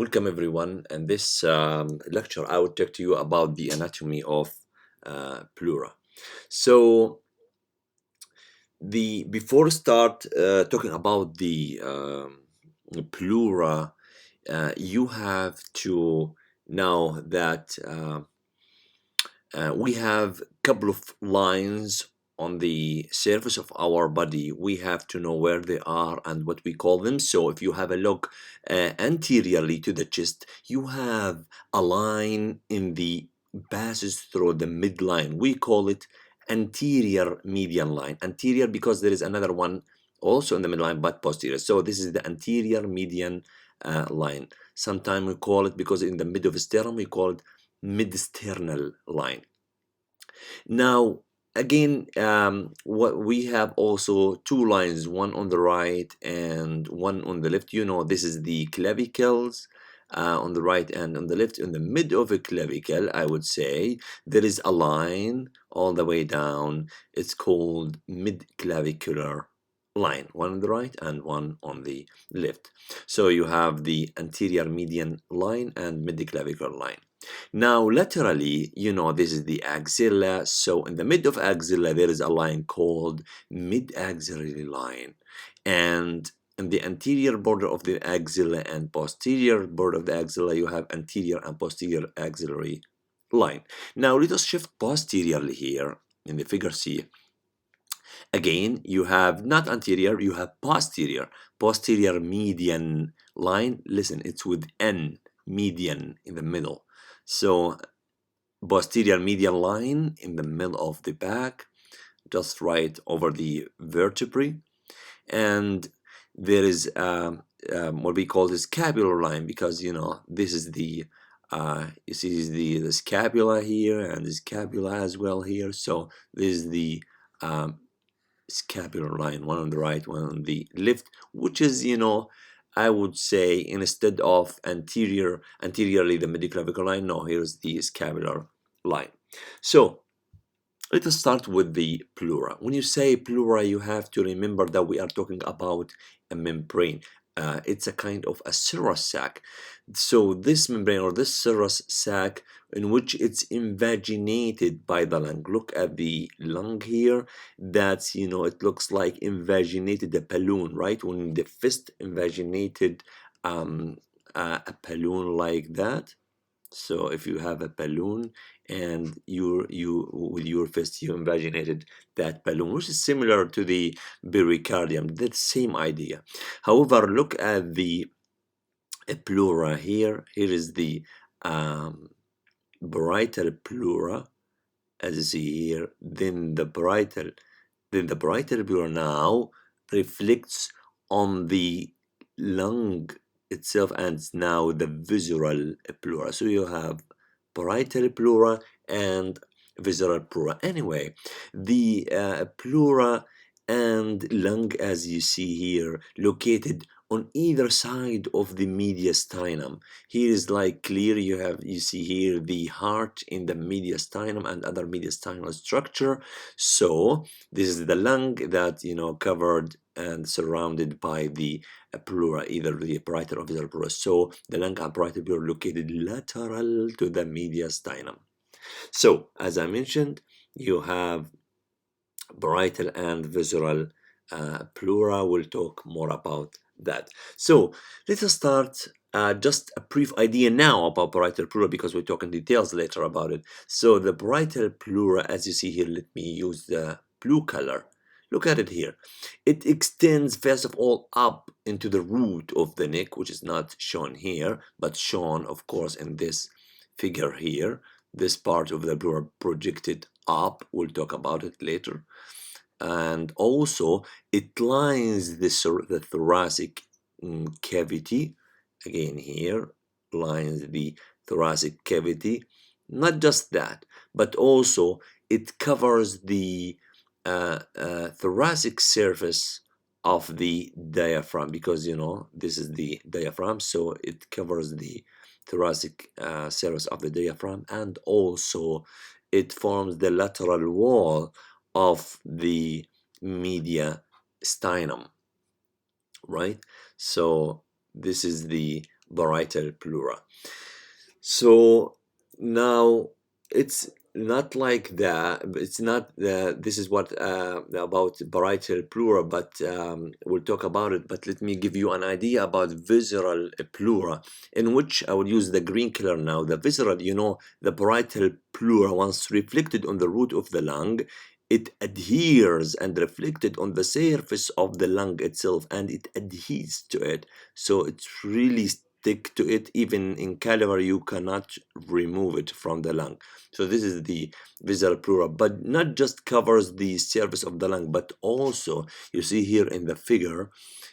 Welcome everyone. In this lecture, I will talk to you about the anatomy of pleura. So, before start talking about the pleura, you have to know that we have a couple of lines on the surface of our body. We have to know where they are and what we call them. So if you have a look anteriorly to the chest, you have a line in the passes through the midline. We call it anterior median line. Anterior because there is another one also in the midline but posterior. So this is the anterior median line. Sometimes we call it, because in the mid of sternum, we call it mediastinal line. Now again, what we have also two lines, one on the right and one on the left. This is the clavicles on the right and on the left. In the mid of a clavicle, I would say, there is a line all the way down. It's called mid-clavicular line, one on the right and one on the left. So you have the anterior median line and mid-clavicular line. Now laterally, this is the axilla. So in the mid of axilla, there is a line called mid-axillary line, and in the anterior border of the axilla and posterior border of the axilla, you have anterior and posterior axillary line. Now let us shift posteriorly here in the figure C. Again, you have not anterior, you have posterior median line. Listen, it's with N, median in the middle. So posterior median line in the middle of the back, just right over the vertebrae. And there is what we call the scapular line, because this is the you see the scapula here and the scapula as well here. So this is the scapular line, one on the right, one on the left, which is I would say, instead of anteriorly the midclavicular line, no, here's the scapular line. So let us start with the pleura. When you say pleura, you have to remember that we are talking about a membrane. It's a kind of a serous sac. So this membrane, or this serous sac, in which it's invaginated by the lung. Look at the lung here. That's, it looks like invaginated a balloon, right? When the fist invaginated a balloon like that. So if you have a balloon and you with your fist you invaginated that balloon, which is similar to the pericardium, that same idea. However, look at the pleura here. Here is the parietal pleura, as you see here. Then the parietal pleura now reflects on the lung itself, and now the visceral pleura. So you have parietal pleura and visceral pleura. Anyway, the pleura and lung, as you see here, located on either side of the mediastinum. Here is like clear. You see here the heart in the mediastinum and other mediastinal structure. So this is the lung that covered and surrounded by the pleura, either the parietal or visceral pleura. So the lung and parietal pleura located lateral to the mediastinum. So as I mentioned, you have parietal and visceral pleura. We'll talk more about that. So let us start just a brief idea now about parietal pleura, because we'll talk in details later about it. So the parietal pleura, as you see here, let me use the blue color. Look at it here. It extends first of all up into the root of the neck, which is not shown here, but shown of course in this figure here. This part of the pleura projected up. We'll talk about it later. And also it lines the thoracic cavity. Again here, lines the thoracic cavity. Not just that, but also it covers the thoracic surface of the diaphragm, because this is the diaphragm, so it covers the thoracic surface of the diaphragm, and also it forms the lateral wall of the mediastinum, right? So this is the parietal pleura. So now it's not like that. It's not this is what about parietal pleura, but we'll talk about it. But let me give you an idea about visceral pleura, in which I will use the green color now. The visceral, you know, the parietal pleura, once reflected on the root of the lung, it adheres and reflected on the surface of the lung itself, and it adheres to it. So it's really stick to it. Even in caliber, you cannot remove it from the lung. So this is the visceral pleura, but not just covers the surface of the lung, but also you see here in the figure,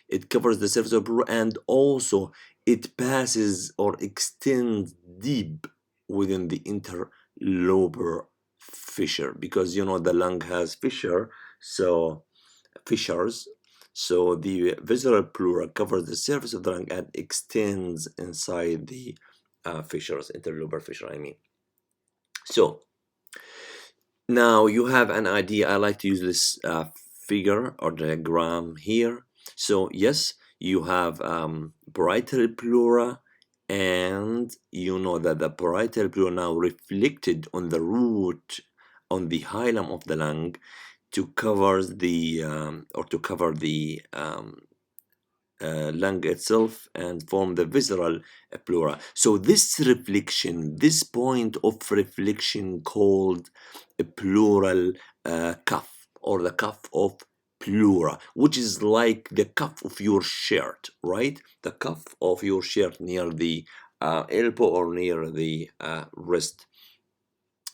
it covers the surface of the pleura, and also it passes or extends deep within the interlobar fissure, because you know the lung has fissures. So the visceral pleura covers the surface of the lung and extends inside the fissures, interlobar fissure, I mean. So now you have an idea. I like to use this figure or diagram here. So yes, you have parietal pleura, and you know that the parietal pleura now reflected on the root, on the hilum of the lung, to cover the lung itself and form the visceral pleura. So this reflection, this point of reflection, called a pleural cuff, or the cuff of pleura, which is like the cuff of your shirt, right? The cuff of your shirt near the elbow or near the wrist.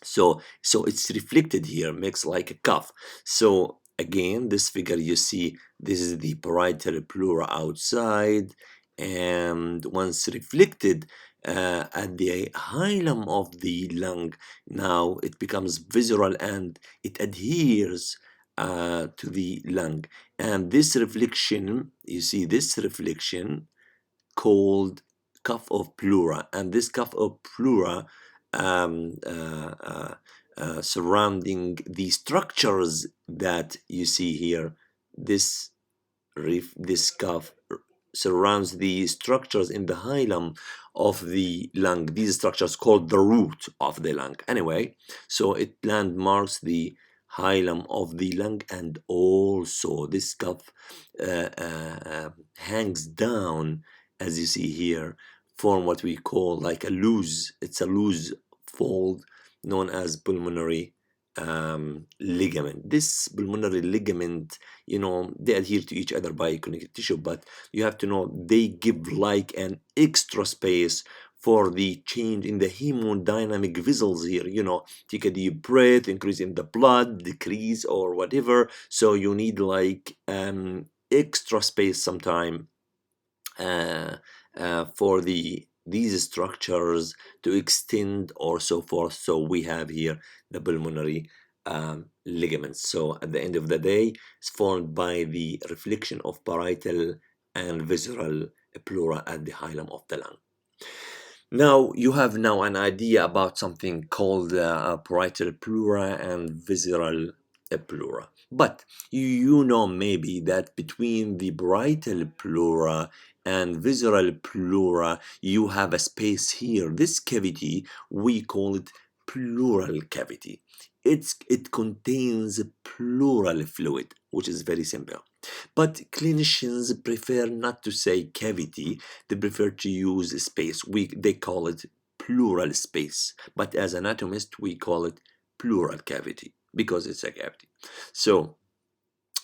So it's reflected here, makes like a cuff. So again, this figure, you see, this is the parietal pleura outside, and once reflected at the hilum of the lung, now it becomes visceral and it adheres to the lung. And this reflection, you see this reflection, called cuff of pleura, and this cuff of pleura surrounding the structures that you see here. This cuff surrounds the structures in the hilum of the lung. These structures called the root of the lung. Anyway, so it landmarks the hilum of the lung, and also this cuff hangs down, as you see here, form what we call like a loose. It's a loose fold known as pulmonary ligament. This pulmonary ligament, you know, they adhere to each other by connective tissue, but you have to know they give like an extra space for the change in the hemodynamic vessels here. You know, take a deep breath, increase in the blood, decrease or whatever. So you need like extra space sometime for these structures to extend or so forth. So we have here the pulmonary ligaments. So at the end of the day, it's formed by the reflection of parietal and visceral pleura at the hilum of the lung. Now you have now an idea about something called parietal pleura and visceral pleura. But you know maybe that between the parietal pleura and visceral pleura, you have a space here. This cavity, we call it pleural cavity. It contains pleural fluid, which is very simple. But clinicians prefer not to say cavity. They prefer to use space. They call it pleural space. But as anatomists, we call it pleural cavity because it's a cavity. So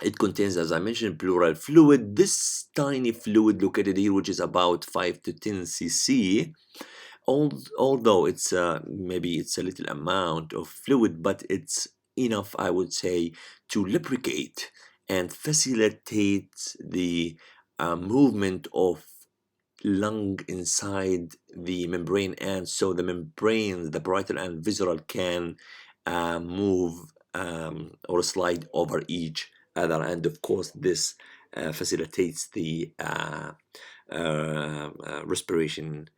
it contains, as I mentioned, pleural fluid. This tiny fluid located here, which is about 5 to 10 cc, although it's maybe it's a little amount of fluid, but it's enough, I would say, to lubricate and facilitate the movement of lung inside the membrane, and so the membrane, the parietal and visceral, can move or slide over each other, and of course this facilitates the respiration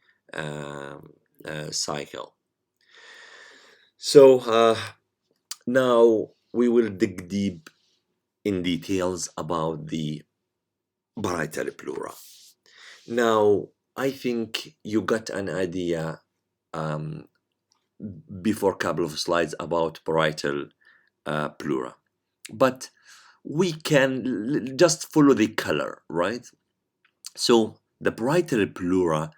cycle. So now we will dig deep in details about the parietal pleura. Now I think you got an idea before a couple of slides about parietal pleura, but we can just follow the color, right? So the parietal pleura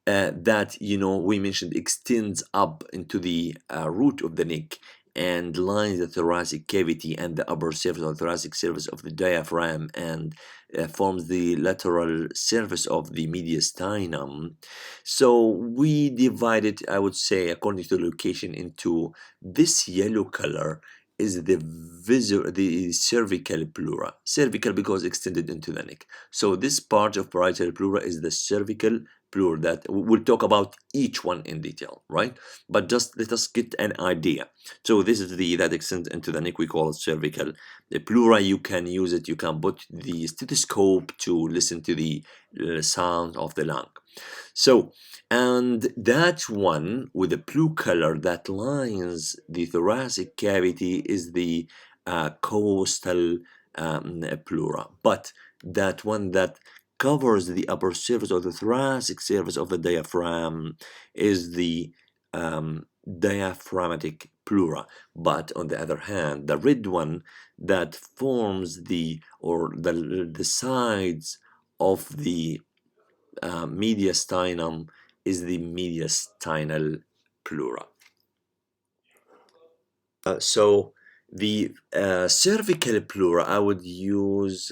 that we mentioned extends up into the root of the neck and lines the thoracic cavity and the upper surface or thoracic surface of the diaphragm and forms the lateral surface of the mediastinum. So we divide it, I would say, according to the location, into this yellow color is the cervical pleura. Cervical because extended into the neck. So this part of parietal pleura is the cervical pleura that we'll talk about each one in detail, right? But just let us get an idea. So this is the that extends into the neck. We call it cervical pleura. You can use it. You can put the stethoscope to listen to the sound of the lung. So, and that one with the blue color that lines the thoracic cavity is the costal pleura. But that one that covers the upper surface or the thoracic surface of the diaphragm is the diaphragmatic pleura. But on the other hand, the red one that forms the sides of the mediastinum is the mediastinal pleura. So the cervical pleura, I would use,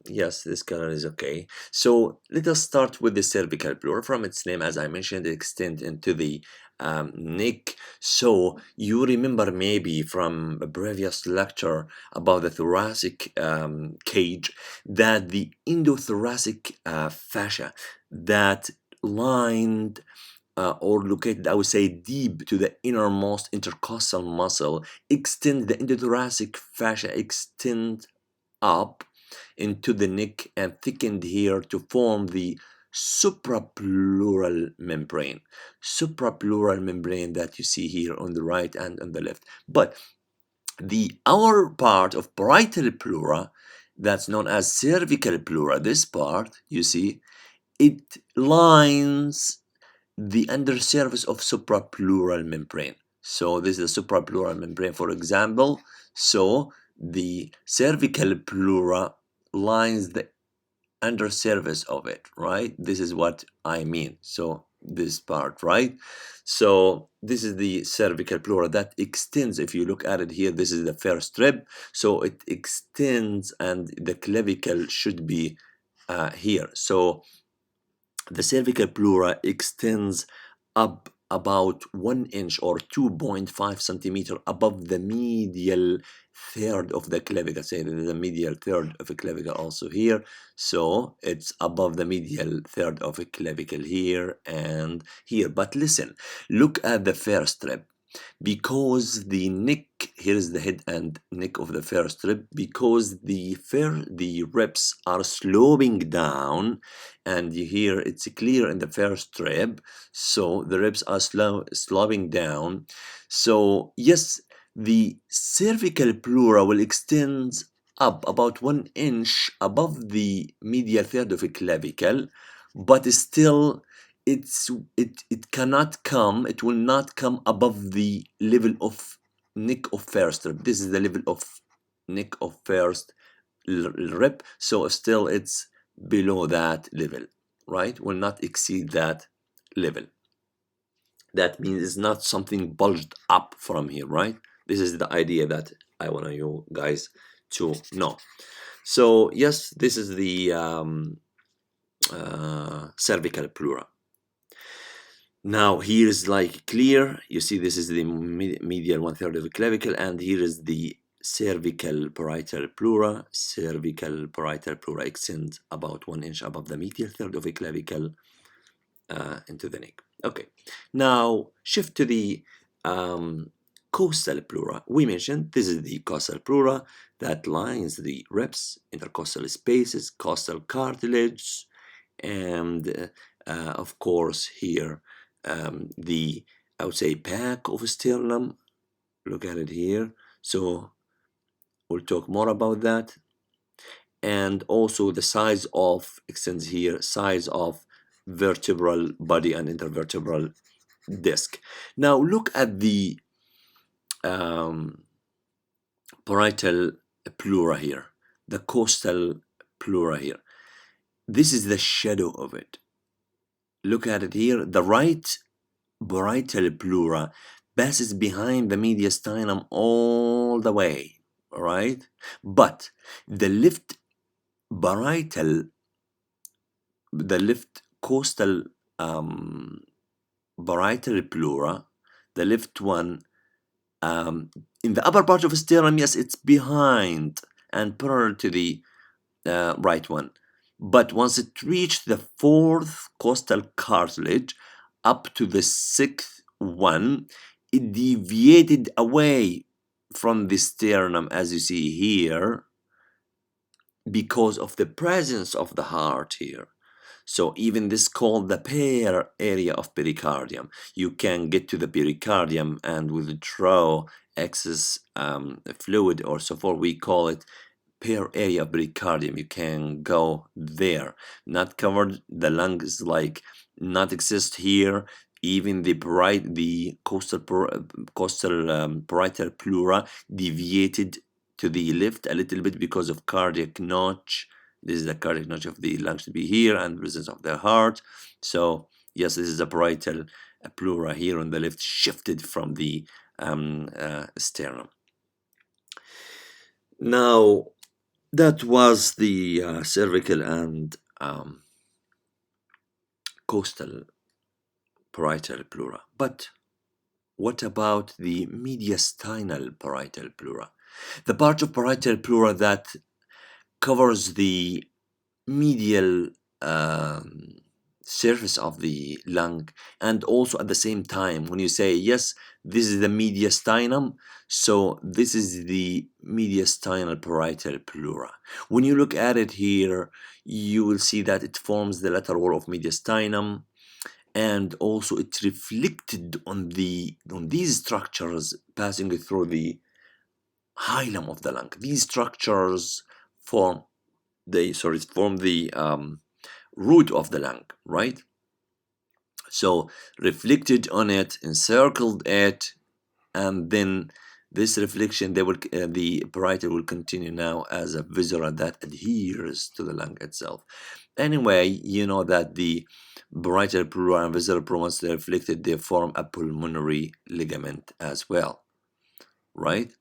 yes, this color is okay. So let us start with the cervical pleura. From its name, as I mentioned, it extends into the neck. So you remember maybe from a previous lecture about the thoracic cage that the endothoracic fascia that lined or located, I would say, deep to the innermost intercostal muscle, extend the endothoracic fascia, extend up into the neck and thickened here to form the suprapleural membrane. Suprapleural membrane that you see here on the right and on the left. But our part of parietal pleura, that's known as cervical pleura, this part, you see, it lines the undersurface of suprapleural membrane. So this is the suprapleural membrane, for example. So the cervical pleura lines the undersurface of it, right? This is what I mean. So this part, right? So this is the cervical pleura that extends. If you look at it here, this is the first rib. So it extends and the clavicle should be here. So the cervical pleura extends up about 1 inch or 2.5 centimeter above the medial third of the clavicle. Say the medial third of the clavicle also here. So it's above the medial third of the clavicle here and here. But listen, look at the first rib. Because the neck, here is the head and neck of the first rib, because the ribs are sloping down, and here it's clear in the first rib, so the ribs are sloping down. So yes, the cervical pleura will extend up about 1 inch above the medial third of the clavicle, but still it cannot come, it will not come above the level of neck of first rib. This is the level of neck of first rib, so still it's below that level, right? Will not exceed that level. That means it's not something bulged up from here, right? This is the idea that I want you guys to know. So yes, this is the cervical pleura. Now here is like clear, you see this is the medial 1/3 of the clavicle, and here is the cervical parietal pleura. Cervical parietal pleura extends about 1 inch above the medial third of the clavicle into the neck. Okay, now shift to the costal pleura. We mentioned this is the costal pleura that lines the ribs, intercostal spaces, costal cartilage, and of course here the, I would say, back of sternum. Look at it here. So we'll talk more about that. And also the size of, extends here, size of vertebral body and intervertebral disc. Now look at the parietal pleura here, the costal pleura here. This is the shadow of it. Look at it here. The right parietal pleura passes behind the mediastinum all the way, all right? But the left parietal, the left costal parietal pleura, the left one, in the upper part of the sternum, yes, it's behind and parallel to the right one. But once it reached the fourth costal cartilage up to the sixth one, it deviated away from the sternum, as you see here, because of the presence of the heart here. So even this called the pair area of pericardium. You can get to the pericardium and withdraw excess fluid or so forth. We call it pair area of pericardium. You can go there. Not covered. The lung is like not exist here. Even the costal parietal pleura deviated to the left a little bit because of cardiac notch. This is the cardiac notch of the lungs to be here and presence of the heart. So yes, this is the parietal pleura here on the left, shifted from the sternum. Now that was the cervical and costal parietal pleura. But what about the mediastinal parietal pleura? The part of parietal pleura that covers the medial surface of the lung, and also at the same time, when you say yes, this is the mediastinum, so this is the mediastinal parietal pleura. When you look at it here, you will see that it forms the lateral wall of mediastinum, and also it reflected on these structures passing through the hilum of the lung. These structures form the root of the lung, right? So reflected on it, encircled it, and then this reflection, the parietal will continue now as a viscera that adheres to the lung itself. Anyway, you know that the parietal pleura and visceral pleura, once they're reflected, they form a pulmonary ligament as well, right?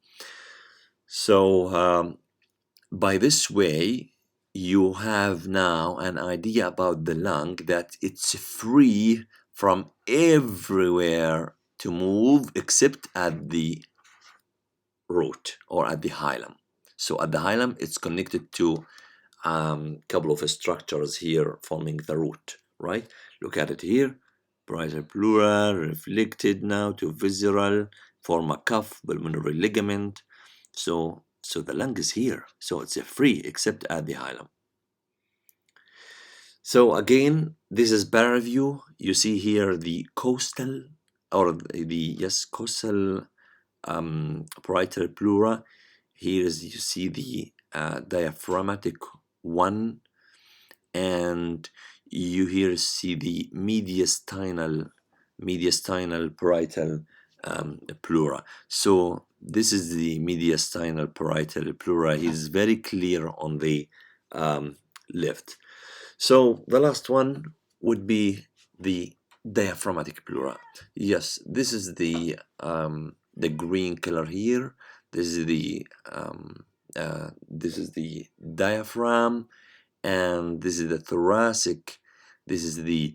So by this way, you have now an idea about the lung, that it's free from everywhere to move except at the root or at the hilum. So at the hilum, it's connected to a couple of structures here forming the root, right? Look at it here. Parietal pleura reflected now to visceral, form a cuff, pulmonary ligament. So the lung is here. So it's free except at the hilum. So again, this is better view. You see here the costal or costal parietal pleura. Here is you see the diaphragmatic one, and you here see the mediastinal parietal pleura. So this is the mediastinal parietal pleura. He's very clear on the left. So the last one would be the diaphragmatic pleura. Yes, this is the green color here. This is the diaphragm, and this is the thoracic. This is the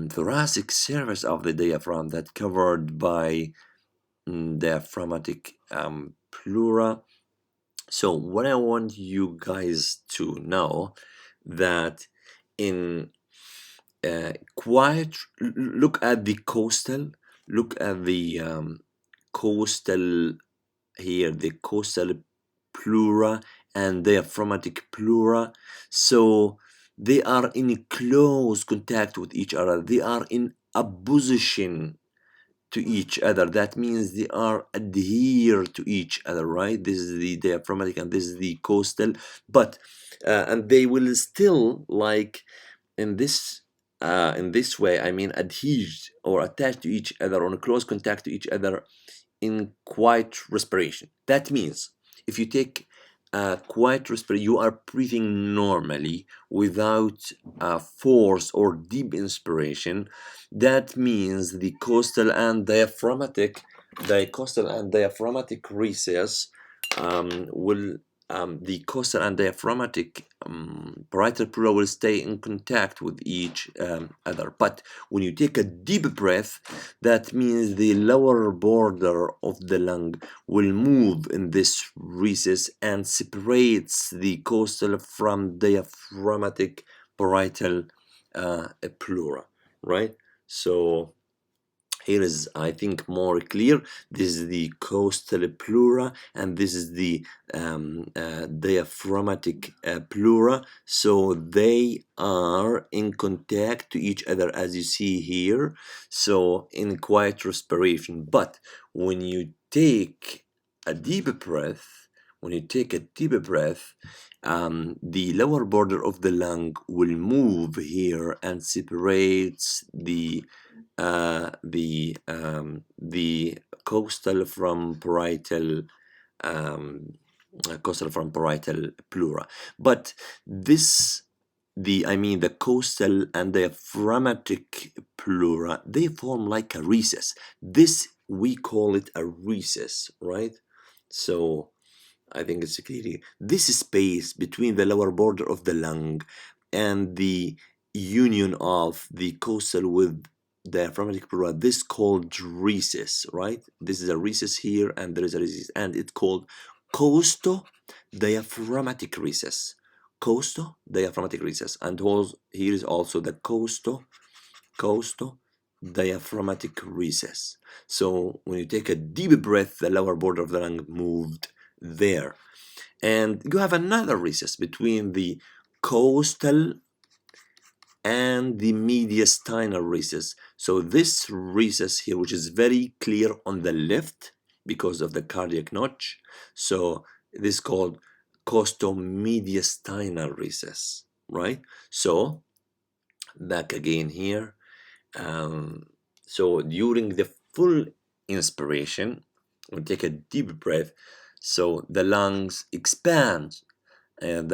thoracic surface of the diaphragm that covered by diaphragmatic pleura. So what I want you guys to know, that in look at the costal, look at the costal here, the costal pleura and diaphragmatic pleura. So they are in close contact with each other. They are in opposition to each other. That means they are adhere to each other, right? This is the diaphragmatic and this is the costal, but and they will still, like in this in this way, I mean adhered or attached to each other, on a close contact to each other in quiet respiration. That means if you take quiet respiration, you are breathing normally without force or deep inspiration. That means the costal and diaphragmatic recess will the costal and diaphragmatic parietal pleura will stay in contact with each other. But when you take a deep breath, that means the lower border of the lung will move in this recess and separates the costal from diaphragmatic parietal pleura, right? So here is, I think, more clear. This is the costal pleura, and this is the diaphragmatic pleura. So they are in contact to each other, as you see here. So in quiet respiration. But when you take a deep breath, the lower border of the lung will move here and separates the costal from parietal pleura. But this the costal and diaphragmatic pleura, they form like a recess. This, we call it a recess, right? So I think it's clear. This space between the lower border of the lung and the union of the costal with diaphragmatic pleura, this called recess, right? This is a recess here, and there is a recess, and it's called costodiaphragmatic recess. Costodiaphragmatic recess, and here is also the costodiaphragmatic recess. So when you take a deep breath, the lower border of the lung moved there, and you have another recess between the costal and the mediastinal recess. So this recess here, which is very clear on the left because of the cardiac notch, so this is called Costomediastinal recess, right? So back again here. So during the full inspiration, we take a deep breath, so the lungs expand and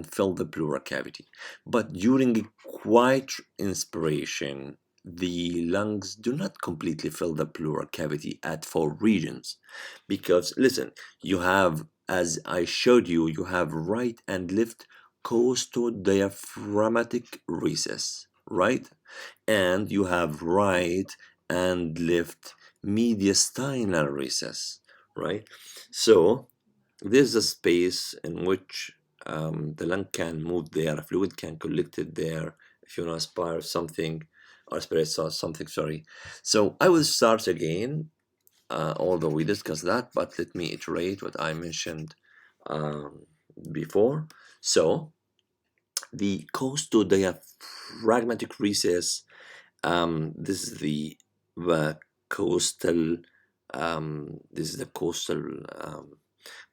fill the pleural cavity. But during a quiet inspiration, the lungs do not completely fill the pleural cavity at 4 regions, because listen, you have, as I showed you, you have right and left costodiaphragmatic recess, right? And you have right and left mediastinal recess, right? So there's a space in which the lung can move there, a fluid can collect it there if you want to aspire something, or aspirate something, sorry. So I will start again, although we discussed that, but let me iterate what I mentioned before. So the costodiaphragmatic recess, this is the costal, this is the costal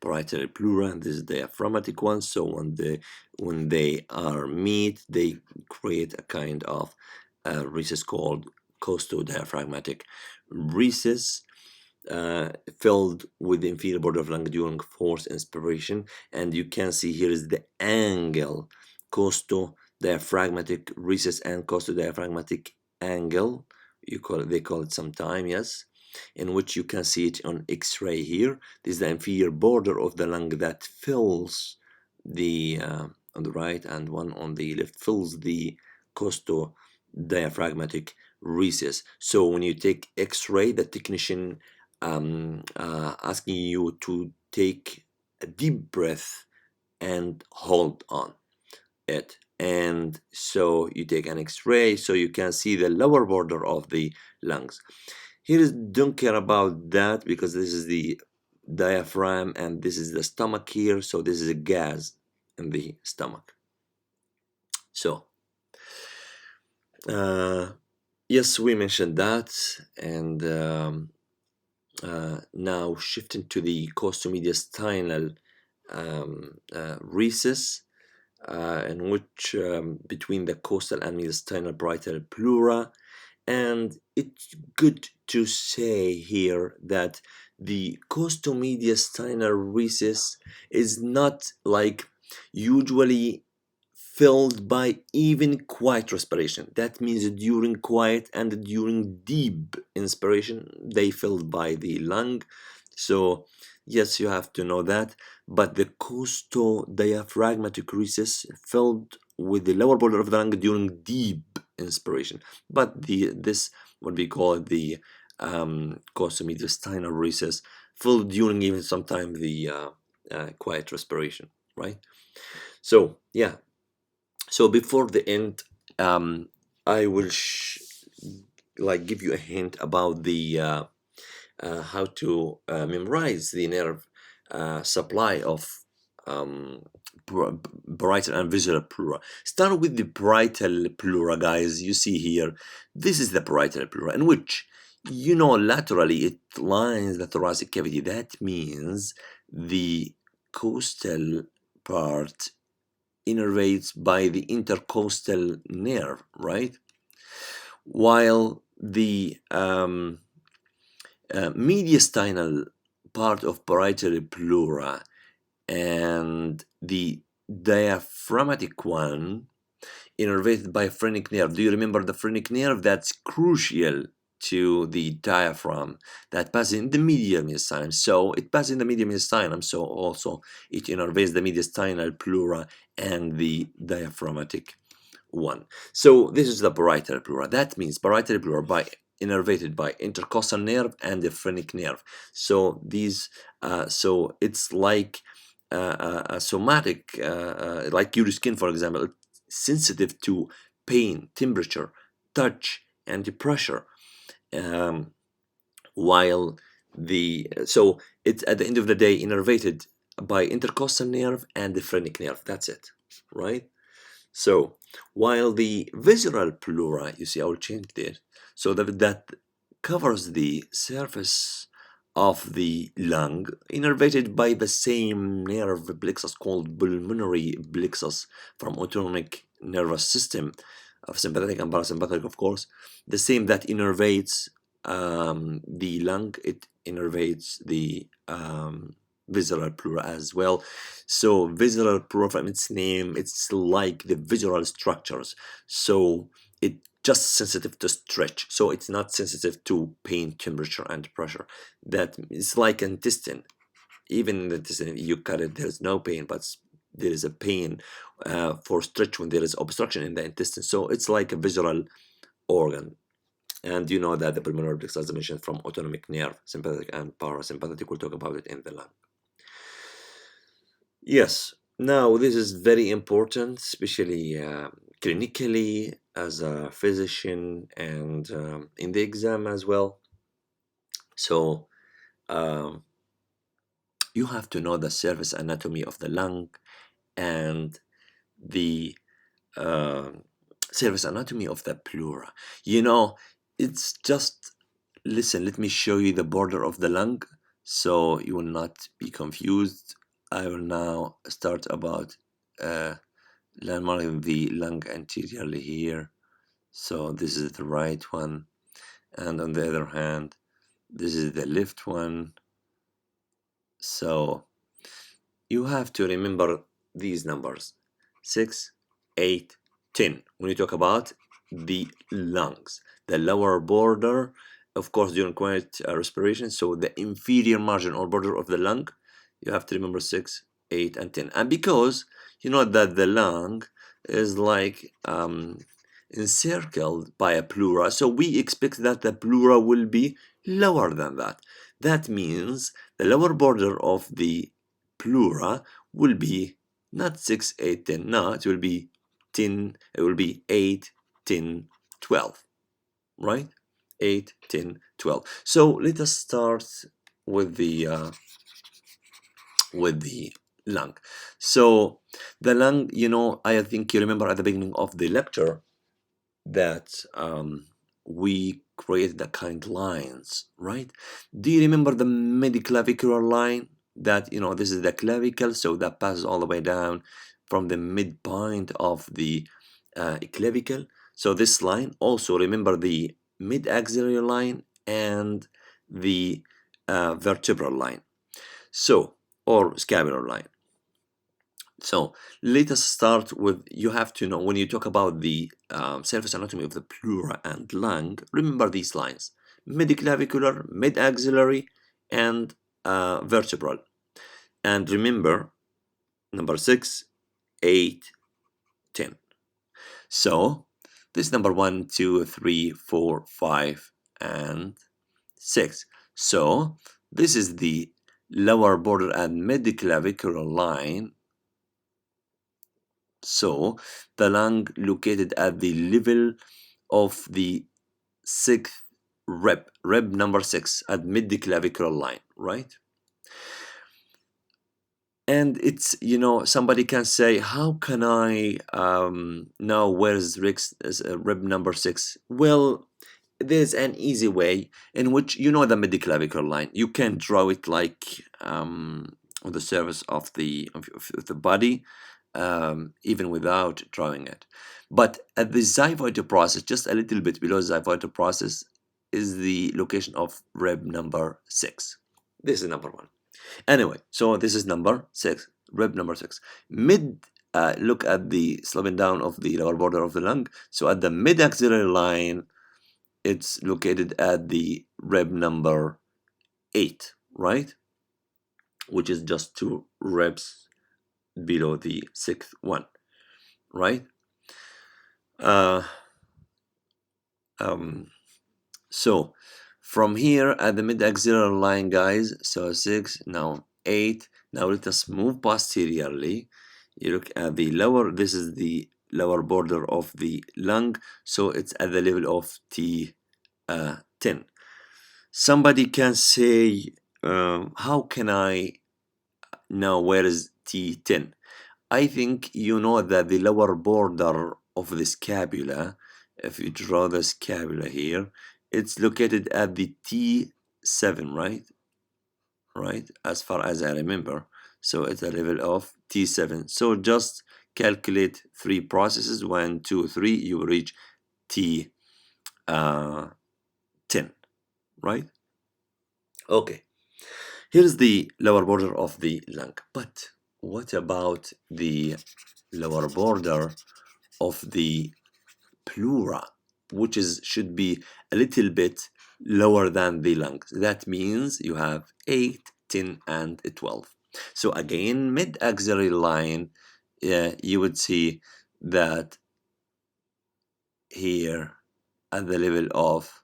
parietal pleura, and this is the diaphragmatic one. So when they are meet, they create a kind of recess called costodiaphragmatic recess, filled with the inferior border of lung during forced inspiration. And you can see here is the angle, costodiaphragmatic recess and costodiaphragmatic angle, they call it sometime, yes, in which you can see it on X-ray here. This is the inferior border of the lung that fills the on the right, and one on the left fills the costodiaphragmatic recess. So when you take X-ray, the technician asking you to take a deep breath and hold on it, and so you take an X-ray so you can see the lower border of the lungs. Here is, don't care about that, because this is the diaphragm and this is the stomach here, so this is a gas in the stomach. So yes, we mentioned that, and now shifting to the costomediastinal recess. in which between the costal and mediastinal parietal pleura. And it's good to say here that the costomediastinal recess is not like usually filled by even quiet respiration. That means during quiet and during deep inspiration, they filled by the lung. So yes, you have to know that. But the costodiaphragmatic recess filled with the lower border of the lung during deep inspiration. But this what we call the costomediastinal recess filled during even sometimes the quiet respiration, right? So yeah, so before the end, I will like give you a hint about the how to memorize the nerve supply of parietal and visceral pleura. Start with the parietal pleura, guys. You see here, this is the parietal pleura, in which laterally it lines the thoracic cavity. That means the costal part innervates by the intercostal nerve, right? While the mediastinal part of parietal pleura and the diaphragmatic one innervated by phrenic nerve. Do you remember the phrenic nerve? That's crucial to the diaphragm that passes in the medial mediastinum. So it passes in the medial mediastinum, so also it innervates the mediastinal pleura and the diaphragmatic one. So this is the parietal pleura. That means parietal pleura innervated by intercostal nerve and the phrenic nerve. So these, so it's like a somatic, like your skin, for example, sensitive to pain, temperature, touch, and pressure. While so it's at the end of the day innervated by intercostal nerve and the phrenic nerve. That's it, right? So while the visceral pleura, you see, I will change this, so that covers the surface of the lung, innervated by the same nerve plexus called pulmonary plexus from autonomic nervous system of sympathetic and parasympathetic, of course, the same that innervates the lung, it innervates the visceral pleura as well. So visceral pleura, from its name, it's like the visceral structures. So it just sensitive to stretch. So it's not sensitive to pain, temperature, and pressure. That it's like intestine. Even in the intestine, you cut it, there's no pain, but there is a pain for stretch when there is obstruction in the intestine. So it's like a visceral organ. And you know that the pulmonary plexus, as I mentioned, from autonomic nerve, sympathetic and parasympathetic. We'll talk about it in the lung. Yes, now this is very important, especially clinically as a physician and in the exam as well. So you have to know the surface anatomy of the lung and the surface anatomy of the pleura. It's just, listen, let me show you the border of the lung so you will not be confused. I will now start about landmarking the lung anteriorly here. So this is the right one, and on the other hand, this is the left one. So you have to remember these numbers: 6, 8, 10. When you talk about the lungs, the lower border, of course, during quiet respiration, so the inferior margin or border of the lung, you have to remember 6, 8, and 10. And because you know that the lung is like encircled by a pleura, so we expect that the pleura will be lower than that. That means the lower border of the pleura will be not 6, 8, 10. No, it will be 10. It will be 8, 10, 12. Right? 8, 10, 12. So let us start with the lung. So the lung, I think you remember at the beginning of the lecture that we created the kind lines, right? Do you remember the midclavicular line? That this is the clavicle, so that passes all the way down from the midpoint of the clavicle. So this line, also remember the mid-axillary line and the vertebral line, so, or scapular line. So let us start with, you have to know, when you talk about the surface anatomy of the pleura and lung, remember these lines: mid-clavicular, mid-axillary, and vertebral. And remember number 6, 8, 10. So this number 1, 2, 3, 4, 5, and 6. So this is the lower border and mid-clavicular line. So the lung located at the level of the 6th rib number 6 at mid-clavicular line, right? And it's, you know, somebody can say, how can I know where's rib number 6? Well, there's an easy way in which, you know, the mid-clavicular line, you can draw it like on the surface of the body, even without drawing it. But at the xiphoid process, just a little bit below the xiphoid process, is the location of rib number 6. This is number 1. Anyway, so this is number 6, rib number 6. Look at the sloping down of the lower border of the lung. So at the mid-axillary line, it's located at the rib number 8, right? Which is just 2 ribs below the 6th one, right? So from here at the mid-axillary line, guys, so 6, now 8. Now let us move posteriorly. You look at the lower, this is the lower border of the lung, so it's at the level of T10. Somebody can say, how can I know where is T10? I think you know that the lower border of the scapula, if you draw the scapula here, it's located at the T7, right? Right, as far as I remember. So it's a level of T7. So just calculate 3 processes, 1, 2, 3, you reach T10, right? Okay, here's the lower border of the lung. But what about the lower border of the pleura, which should be a little bit lower than the lungs? That means you have 8, 10, and 12. So again, mid-axillary line, you would see that here at the level of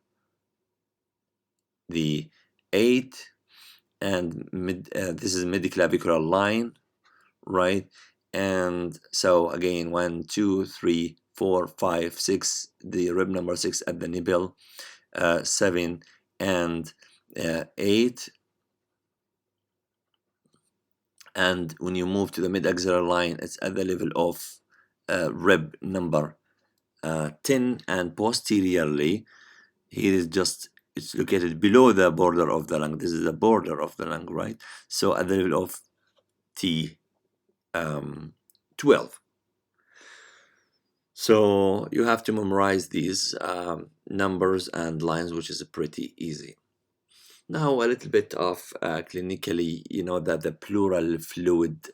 the 8 and this is mid-clavicular line, right? And so again, 1, 2, 3, 4, 5, 6, the rib number 6 at the nipple, 7 and 8. And when you move to the mid-axillary line, it's at the level of rib number 10, and posteriorly, here is just, it's located below the border of the lung. This is the border of the lung, right? So at the level of T12. So you have to memorize these numbers and lines, which is pretty easy. Now a little bit of clinically, you know that the pleural fluid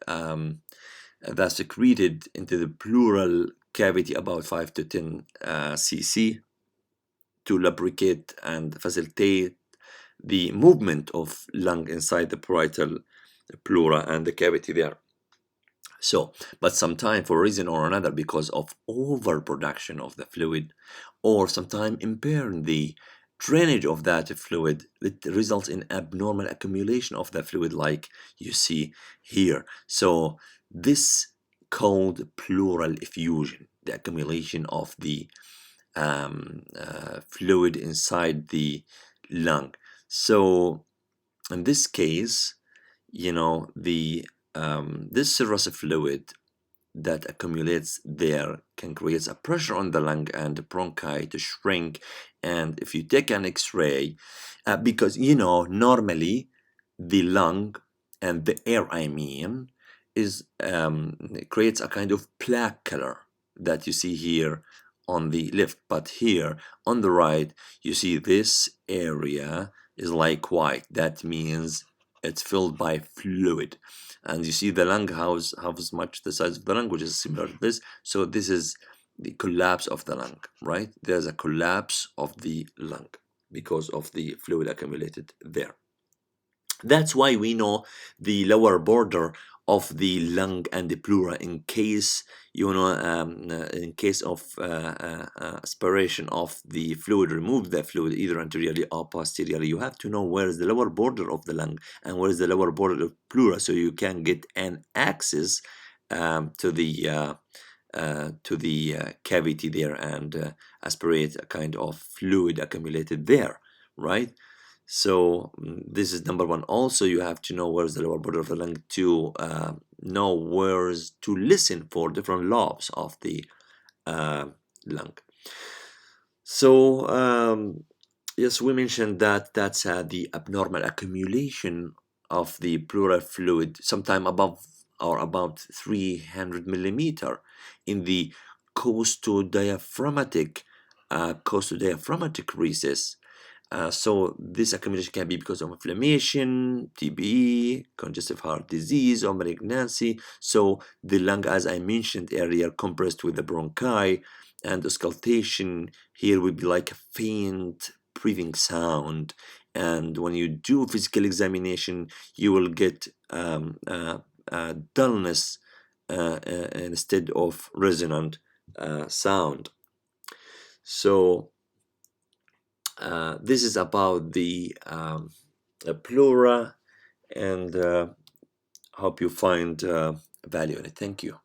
that's secreted into the pleural cavity, about 5 to 10 cc, to lubricate and facilitate the movement of lung inside the parietal pleura and the cavity there. So, but sometimes for a reason or another, because of overproduction of the fluid, or sometimes impairing the drainage of that fluid, it results in abnormal accumulation of the fluid, like you see here. So this called pleural effusion, the accumulation of the fluid inside the lung. So in this case, you know, the this serous fluid that accumulates there can create a pressure on the lung and the bronchi to shrink. And if you take an x-ray, because, you know, normally the lung and the air, I mean, is creates a kind of black color that you see here on the left, but here on the right you see this area is like white. That means it's filled by fluid, and you see the lung how much the size of the lung, which is similar to this. So this is the collapse of the lung, right? There's a collapse of the lung because of the fluid accumulated there. That's why we know the lower border of the lung and the pleura in case in case of aspiration of the fluid, remove the fluid either anteriorly or posteriorly. You have to know where is the lower border of the lung and where is the lower border of pleura, so you can get an access to the cavity there and aspirate a kind of fluid accumulated there, right? So this is number one. Also, you have to know where's the lower border of the lung to know where's to listen for different lobes of the lung. So yes, we mentioned that that's the abnormal accumulation of the pleural fluid, sometime above or about 300 millimeter in the costodiaphragmatic recess. So this accumulation can be because of inflammation, TB, congestive heart disease, or malignancy. So the lung, as I mentioned earlier, compressed with the bronchi, and auscultation here would be like a faint breathing sound. And when you do physical examination, you will get dullness instead of resonant sound. So this is about the pleura, and hope you find value in it. Thank you.